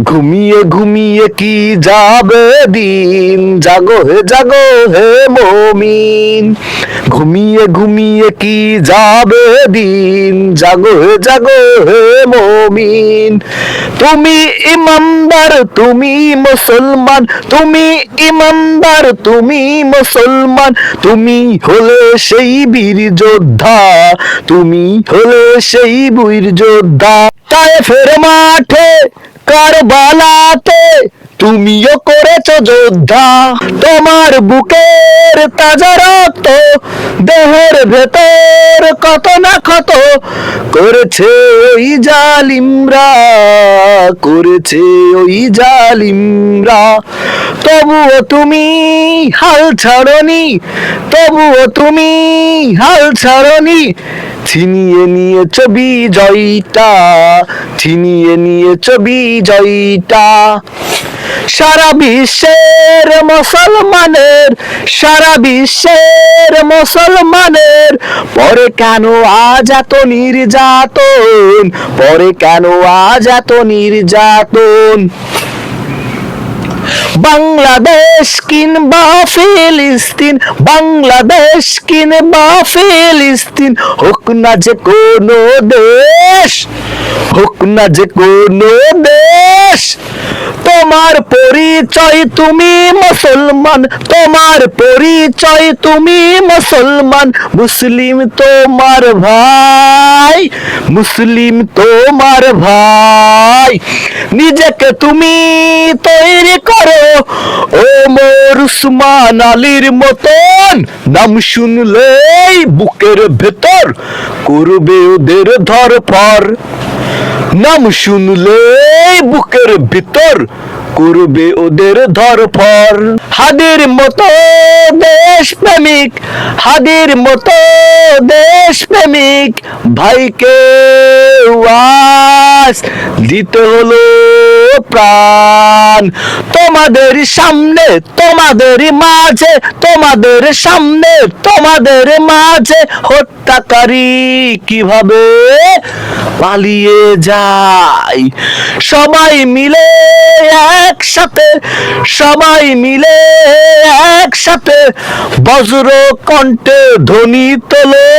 ঘুমিয়ে ঘুমিয়ে কি যাবে দিন, জাগো হে মমিন। ঘুমিয়ে ঘুমিয়ে কি যাবে দিন, জাগো হে মমিন। তুমি ইমানদার, তুমি মুসলমান, তুমি ইমানদার, তুমি মুসলমান। তুমি হলে সেই বীর যোদ্ধা, তুমি হলে সেই বীর যোদ্ধা। তায়েফের মাঠে কারবালাতে তুমিও করেছো যোদ্ধা। তোমার বুকের তাজা রক্ত দেহের ভেতর কত না ক্ষত করেছে ওই জালিমরা, করেছে ওই জালিমরা। তবুও তুমি হাল ছাড়নি, তবুও তুমি হাল ছাড়নি। ছিনিয়ে নিয়েছো বিজয়টা, ছিনিয়ে নিয়েছো বিজয়টা। সারা বিশ্বের মুসলমানের, সারা বিশ্বের মুসলমানের পরে কেন আজ এত নির্যাতন, পরে কেন আজ এত নির্যাতন। বাংলাদেশ কিংবা ফিলিস্তিন, বাংলাদেশ কিংবা ফিলিস্তিন, হোক না যে কোনো দেশ, হোক না যে কোনো দেশ। তোমার পরিচয় তুমি মুসলমান, তোমার পরিচয় তুমি মুসলমান। মুসলিম তোমার ভাই, মুসলিম তোমার ভাই। নিজেকে তুমি তৈরি করো ওমর উসমান আলীর মতন। নাম শুনলেই বুকের ভেতর করবে ওদের ধরফর। নাম শুনলেই বুকের ভিতর করবে ওদের ধরফর। হাদির মতো দেশ প্রেমিক, হাদির মতো দেশ প্রেমিক ভাইকে আজ দিতে হলো প্রাণ। তোমাদের সামনে, তোমাদের মাঝে, তোমাদের সামনে, তোমাদের মাঝে হত্যাকারী কিভাবে পালিয়ে যায়। সবাই মিলে একসাথে, সবাই মিলে একসাথে বজ্র কণ্ঠে ধ্বনি তোলে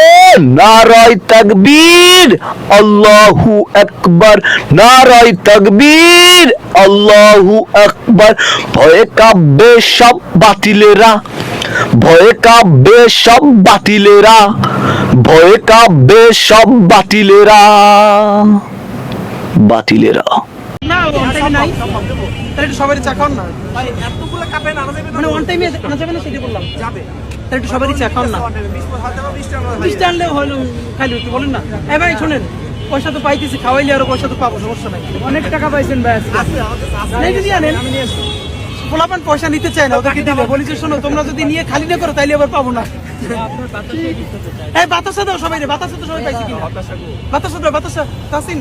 নারায়ে তাকবীর, আল্লাহু আকবার, নারায়ে তাকবীর, আল্লাহু আকবার। ভয়ে কাঁপবে সব বাতিলেরা, ভয়ে কাঁপবে সব বাতিলেরা, ভয়ে কাঁপবে সব বাতিলেরা, বাতিলেরা। সবারই চা খাওয়ান না, মানে ওয়ান টাইমে আনা যাবে না, সেটা বললাম যাবে। তাহলে একটু সবারই চা খাওয়ান না, 20টা আনলেও হলো খাইলে একটু বলেন না। এ ভাই শোনেন, পয়সা তো পাইতেছি, খাওয়াইলে আরো পয়সা তো পাবো, সমস্যা নাই। অনেক টাকা পাইছেন ভাই, যদি আনেন। পোলাপান পয়সা নিতে চায় না, ওদেরকে দিলে বলি যে শোনো তোমরা যদি নিয়ে খালি না করো তাইলে আবার পাবো না। হ্যাঁ বাতাসা দাও সবাই রে, বাতাসা তো সবাই পাইছে কিনা, বাতাসা দাও, বাতাসা তাসিন।